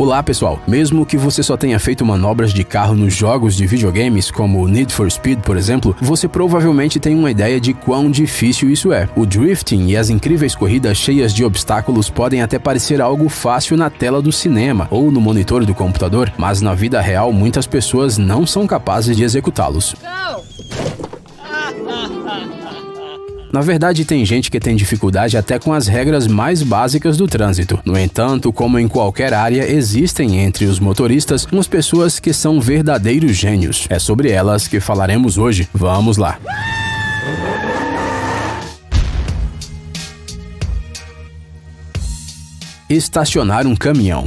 Olá pessoal, mesmo que você só tenha feito manobras de carro nos jogos de videogames como Need for Speed, por exemplo, você provavelmente tem uma ideia de quão difícil isso é. O drifting e as incríveis corridas cheias de obstáculos podem até parecer algo fácil na tela do cinema ou no monitor do computador, mas na vida real muitas pessoas não são capazes de executá-los. Na verdade, tem gente que tem dificuldade até com as regras mais básicas do trânsito. No entanto, como em qualquer área, existem entre os motoristas umas pessoas que são verdadeiros gênios. É sobre elas que falaremos hoje. Vamos lá! Estacionar um caminhão.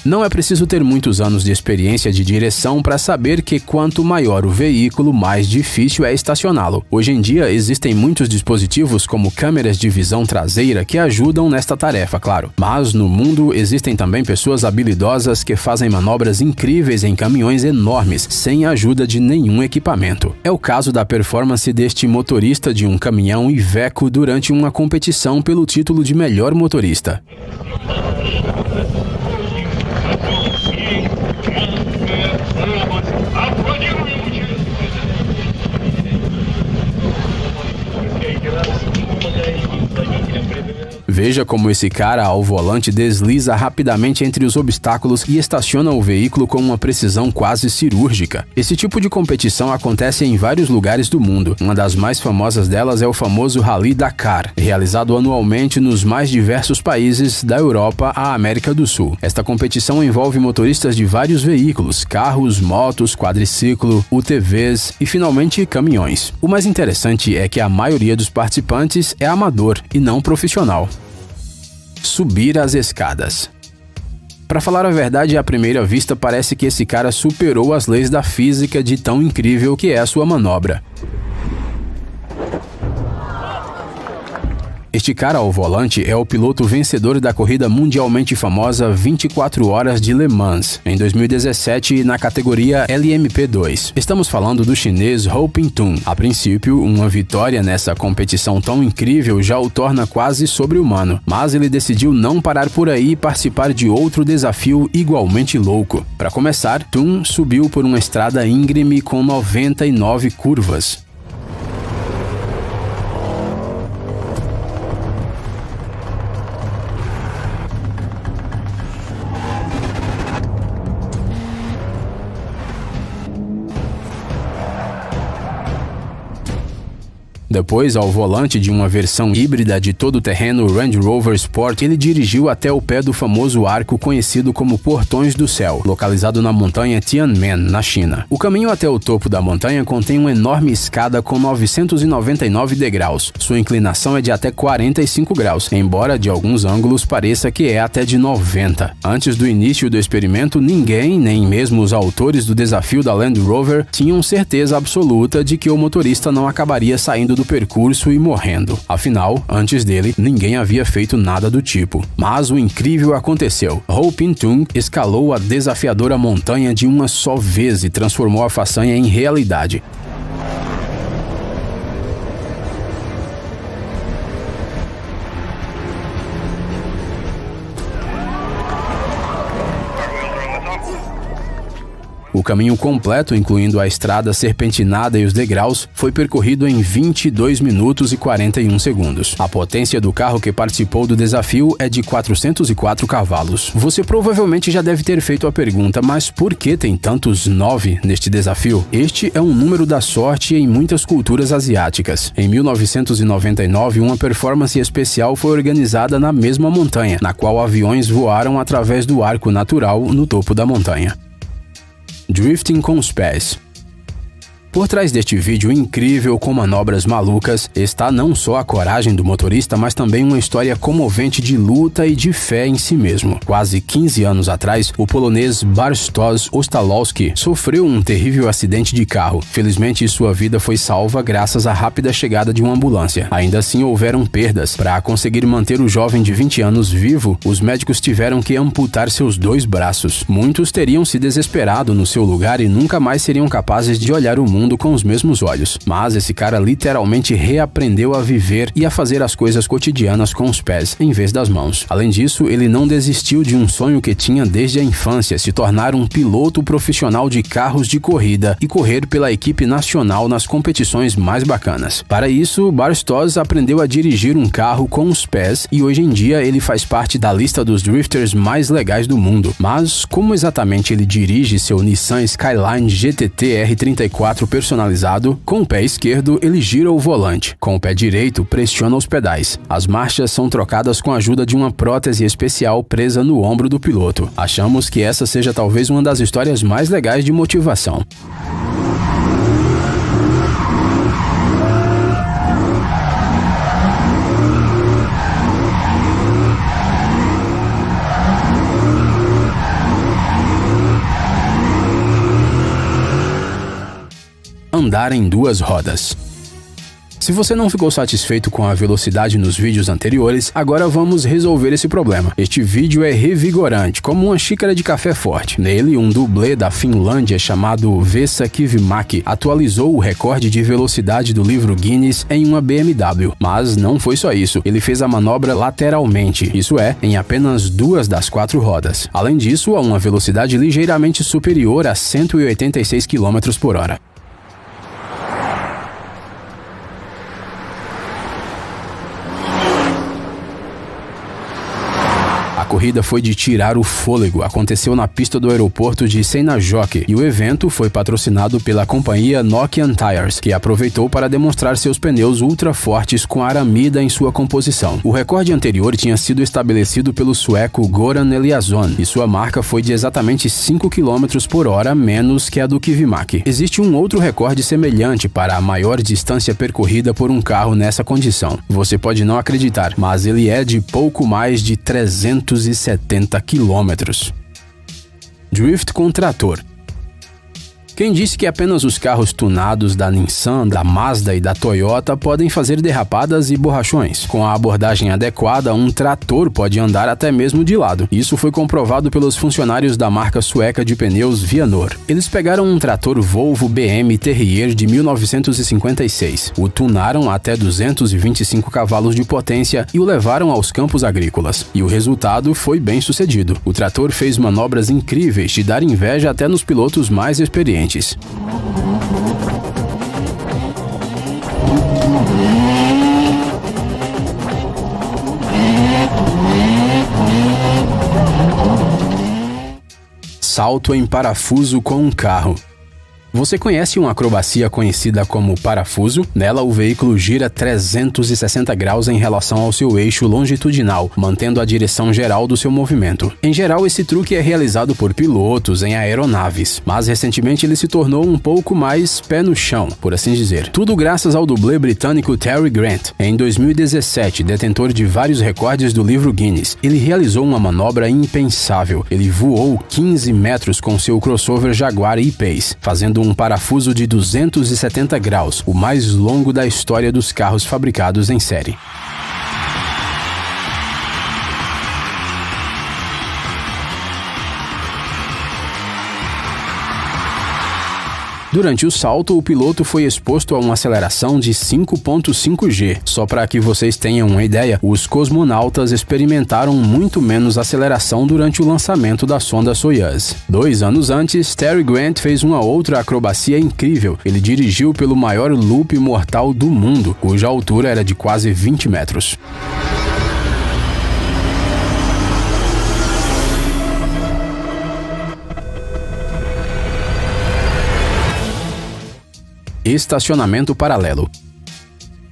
Não é preciso ter muitos anos de experiência de direção para saber que quanto maior o veículo, mais difícil é estacioná-lo. Hoje em dia, existem muitos dispositivos como câmeras de visão traseira que ajudam nesta tarefa, claro. Mas no mundo existem também pessoas habilidosas que fazem manobras incríveis em caminhões enormes, sem a ajuda de nenhum equipamento. É o caso da performance deste motorista de um caminhão Iveco durante uma competição pelo título de melhor motorista. Veja como esse cara ao volante desliza rapidamente entre os obstáculos e estaciona o veículo com uma precisão quase cirúrgica. Esse tipo de competição acontece em vários lugares do mundo. Uma das mais famosas delas é o famoso Rally Dakar, realizado anualmente nos mais diversos países da Europa à América do Sul. Esta competição envolve motoristas de vários veículos, carros, motos, quadriciclo, UTVs e finalmente caminhões. O mais interessante é que a maioria dos participantes é amador e não profissional. Subir as escadas. Para falar a verdade, à primeira vista parece que esse cara superou as leis da física de tão incrível que é a sua manobra. Este cara ao volante é o piloto vencedor da corrida mundialmente famosa 24 Horas de Le Mans, em 2017, na categoria LMP2. Estamos falando do chinês Hou Ping-Tun. A princípio, uma vitória nessa competição tão incrível já o torna quase sobre-humano, mas ele decidiu não parar por aí e participar de outro desafio igualmente louco. Para começar, Tun subiu por uma estrada íngreme com 99 curvas. Depois, ao volante de uma versão híbrida de todo-terreno Range Rover Sport, ele dirigiu até o pé do famoso arco conhecido como Portões do Céu, localizado na montanha Tianmen, na China. O caminho até o topo da montanha contém uma enorme escada com 999 degraus. Sua inclinação é de até 45 graus, embora de alguns ângulos pareça que é até de 90. Antes do início do experimento, ninguém, nem mesmo os autores do desafio da Land Rover, tinham certeza absoluta de que o motorista não acabaria saindo do percurso e morrendo. Afinal, antes dele, ninguém havia feito nada do tipo. Mas o incrível aconteceu. Hou Ping-Tun escalou a desafiadora montanha de uma só vez e transformou a façanha em realidade. O caminho completo, incluindo a estrada serpentinada e os degraus, foi percorrido em 22 minutos e 41 segundos. A potência do carro que participou do desafio é de 404 cavalos. Você provavelmente já deve ter feito a pergunta, mas por que tem tantos 9 neste desafio? Este é um número da sorte em muitas culturas asiáticas. Em 1999, uma performance especial foi organizada na mesma montanha, na qual aviões voaram através do arco natural no topo da montanha. Drifting com os pés. Por trás deste vídeo incrível com manobras malucas está não só a coragem do motorista, mas também uma história comovente de luta e de fé em si mesmo. Quase 15 anos atrás, o polonês Bartosz Ostalowski sofreu um terrível acidente de carro. Felizmente, sua vida foi salva graças à rápida chegada de uma ambulância. Ainda assim, houveram perdas. Para conseguir manter o jovem de 20 anos vivo, os médicos tiveram que amputar seus 2 braços. Muitos teriam se desesperado no seu lugar e nunca mais seriam capazes de olhar o mundo mundo com os mesmos olhos. Mas esse cara literalmente reaprendeu a viver e a fazer as coisas cotidianas com os pés, em vez das mãos. Além disso, ele não desistiu de um sonho que tinha desde a infância, se tornar um piloto profissional de carros de corrida e correr pela equipe nacional nas competições mais bacanas. Para isso, Barstosz aprendeu a dirigir um carro com os pés e hoje em dia ele faz parte da lista dos drifters mais legais do mundo. Mas como exatamente ele dirige seu Nissan Skyline GTT R34 personalizado? Com o pé esquerdo, ele gira o volante. Com o pé direito, pressiona os pedais. As marchas são trocadas com a ajuda de uma prótese especial presa no ombro do piloto. Achamos que essa seja talvez uma das histórias mais legais de motivação. Andar em duas rodas. Se você não ficou satisfeito com a velocidade nos vídeos anteriores, agora vamos resolver esse problema. Este vídeo é revigorante, como uma xícara de café forte. Nele, um dublê da Finlândia chamado Vesa Kivimäki atualizou o recorde de velocidade do livro Guinness em uma BMW. Mas não foi só isso, ele fez a manobra lateralmente, isso é, em apenas 2 das 4 rodas. Além disso, a uma velocidade ligeiramente superior a 186 km/h. A corrida foi de tirar o fôlego, aconteceu na pista do aeroporto de Seinäjoki e o evento foi patrocinado pela companhia Nokian Tyres, que aproveitou para demonstrar seus pneus ultra fortes com aramida em sua composição. O recorde anterior tinha sido estabelecido pelo sueco Goran Eliasson e sua marca foi de exatamente 5 km/h menos que a do Kivimäki. Existe um outro recorde semelhante para a maior distância percorrida por um carro nessa condição. Você pode não acreditar, mas ele é de pouco mais de 370 km. Drift com trator. Quem disse que apenas os carros tunados da Nissan, da Mazda e da Toyota podem fazer derrapadas e borrachões? Com a abordagem adequada, um trator pode andar até mesmo de lado. Isso foi comprovado pelos funcionários da marca sueca de pneus Vianor. Eles pegaram um trator Volvo BM Terrier de 1956, o tunaram até 225 cavalos de potência e o levaram aos campos agrícolas. E o resultado foi bem sucedido. O trator fez manobras incríveis de dar inveja até nos pilotos mais experientes. Salto em parafuso com um carro. Você conhece uma acrobacia conhecida como parafuso? Nela, o veículo gira 360 graus em relação ao seu eixo longitudinal, mantendo a direção geral do seu movimento. Em geral, esse truque é realizado por pilotos em aeronaves, mas recentemente ele se tornou um pouco mais pé no chão, por assim dizer. Tudo graças ao dublê britânico Terry Grant. Em 2017, detentor de vários recordes do livro Guinness, ele realizou uma manobra impensável. Ele voou 15 metros com seu crossover Jaguar E-Pace, fazendo um parafuso de 270 graus, o mais longo da história dos carros fabricados em série. Durante o salto, o piloto foi exposto a uma aceleração de 5.5 G. Só para que vocês tenham uma ideia, os cosmonautas experimentaram muito menos aceleração durante o lançamento da sonda Soyuz. 2 anos antes, Terry Grant fez uma outra acrobacia incrível. Ele dirigiu pelo maior loop mortal do mundo, cuja altura era de quase 20 metros. Estacionamento paralelo.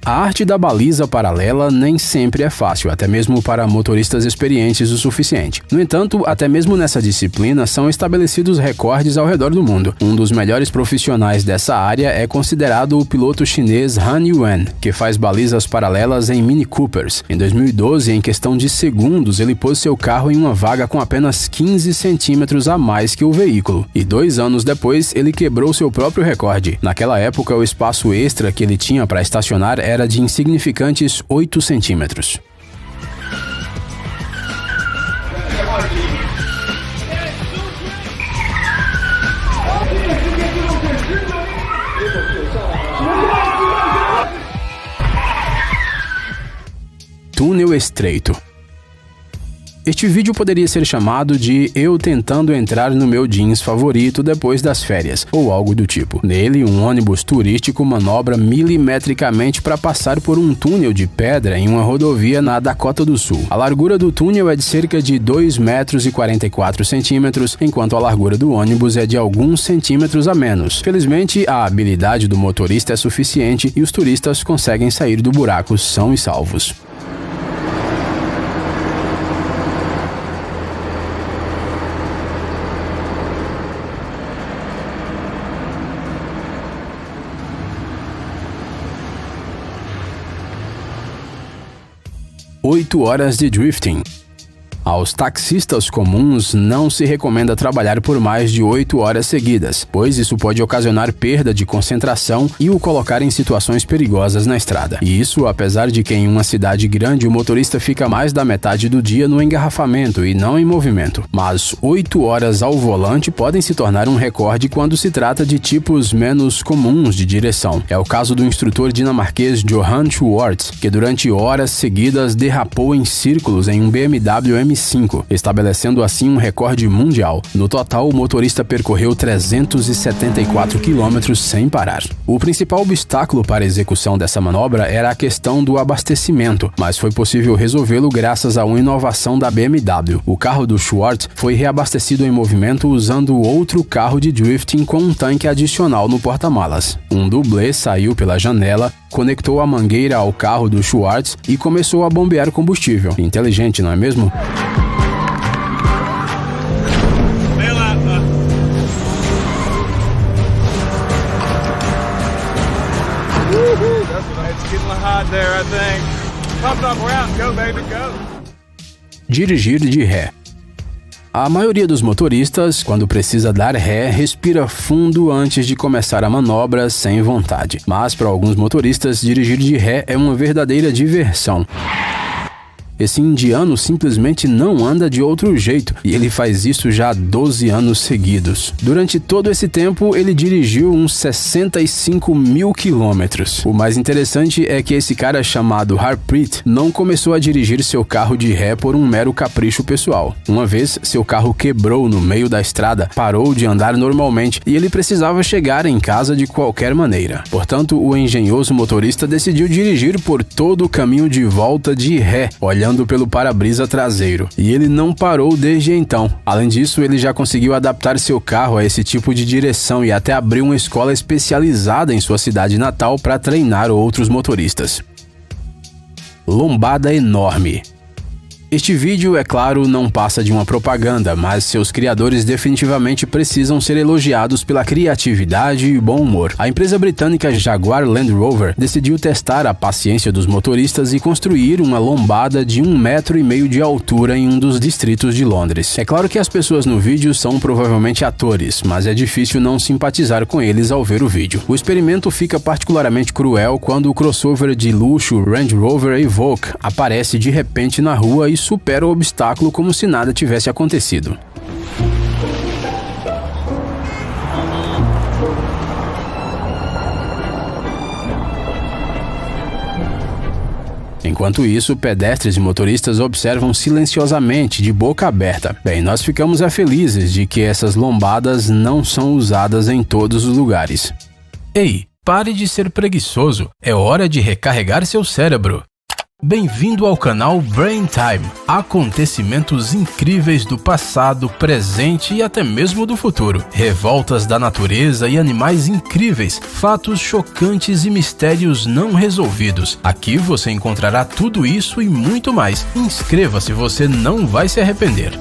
A arte da baliza paralela nem sempre é fácil, até mesmo para motoristas experientes o suficiente. No entanto, até mesmo nessa disciplina são estabelecidos recordes ao redor do mundo. Um dos melhores profissionais dessa área é considerado o piloto chinês Han Yuan, que faz balizas paralelas em Mini Coopers. Em 2012, em questão de segundos, ele pôs seu carro em uma vaga com apenas 15 centímetros a mais que o veículo. E 2 anos depois, ele quebrou seu próprio recorde. Naquela época, o espaço extra que ele tinha para estacionar era de insignificantes 8 centímetros. túnel estreito. Este vídeo poderia ser chamado de eu tentando entrar no meu jeans favorito depois das férias, ou algo do tipo. Nele, um ônibus turístico manobra milimetricamente para passar por um túnel de pedra em uma rodovia na Dakota do Sul. A largura do túnel é de cerca de 2,44 metros, enquanto a largura do ônibus é de alguns centímetros a menos. Felizmente, a habilidade do motorista é suficiente e os turistas conseguem sair do buraco são e salvos. Oito horas de drifting. Aos taxistas comuns não se recomenda trabalhar por mais de 8 horas seguidas, pois isso pode ocasionar perda de concentração e o colocar em situações perigosas na estrada. E isso apesar de que em uma cidade grande o motorista fica mais da metade do dia no engarrafamento e não em movimento. Mas 8 horas ao volante podem se tornar um recorde quando se trata de tipos menos comuns de direção. É o caso do instrutor dinamarquês Johan Schwartz, que durante horas seguidas derrapou em círculos em um BMW M5, estabelecendo assim um recorde mundial. No total, o motorista percorreu 374 km sem parar. O principal obstáculo para a execução dessa manobra era a questão do abastecimento, mas foi possível resolvê-lo graças a uma inovação da BMW. O carro do Schwartz foi reabastecido em movimento usando outro carro de drifting com um tanque adicional no porta-malas. Um dublê saiu pela janela, conectou a mangueira ao carro do Schwartz e começou a bombear combustível. Inteligente, não é mesmo? Dirigir de ré. A maioria dos motoristas, quando precisa dar ré, respira fundo antes de começar a manobra sem vontade. Mas para alguns motoristas, dirigir de ré é uma verdadeira diversão. Esse indiano simplesmente não anda de outro jeito e ele faz isso já há 12 anos seguidos. Durante todo esse tempo, ele dirigiu uns 65 mil quilômetros. O mais interessante é que esse cara chamado Harpreet não começou a dirigir seu carro de ré por um mero capricho pessoal. Uma vez, seu carro quebrou no meio da estrada, parou de andar normalmente e ele precisava chegar em casa de qualquer maneira. Portanto, o engenhoso motorista decidiu dirigir por todo o caminho de volta de ré, olhando pelo para-brisa traseiro. E ele não parou desde então. Além disso, ele já conseguiu adaptar seu carro a esse tipo de direção e até abriu uma escola especializada em sua cidade natal para treinar outros motoristas. Lombada enorme. Este vídeo, é claro, não passa de uma propaganda, mas seus criadores definitivamente precisam ser elogiados pela criatividade e bom humor. A empresa britânica Jaguar Land Rover decidiu testar a paciência dos motoristas e construir uma lombada de 1,5 metro de altura em um dos distritos de Londres. É claro que as pessoas no vídeo são provavelmente atores, mas é difícil não simpatizar com eles ao ver o vídeo. O experimento fica particularmente cruel quando o crossover de luxo Range Rover Evoque aparece de repente na rua e supera o obstáculo como se nada tivesse acontecido. Enquanto isso, pedestres e motoristas observam silenciosamente, de boca aberta. Bem, nós ficamos felizes de que essas lombadas não são usadas em todos os lugares. Ei, pare de ser preguiçoso, é hora de recarregar seu cérebro. Bem-vindo ao canal Brain Time. Acontecimentos incríveis do passado, presente e até mesmo do futuro. Revoltas da natureza e animais incríveis, fatos chocantes e mistérios não resolvidos. Aqui você encontrará tudo isso e muito mais. Inscreva-se, você não vai se arrepender.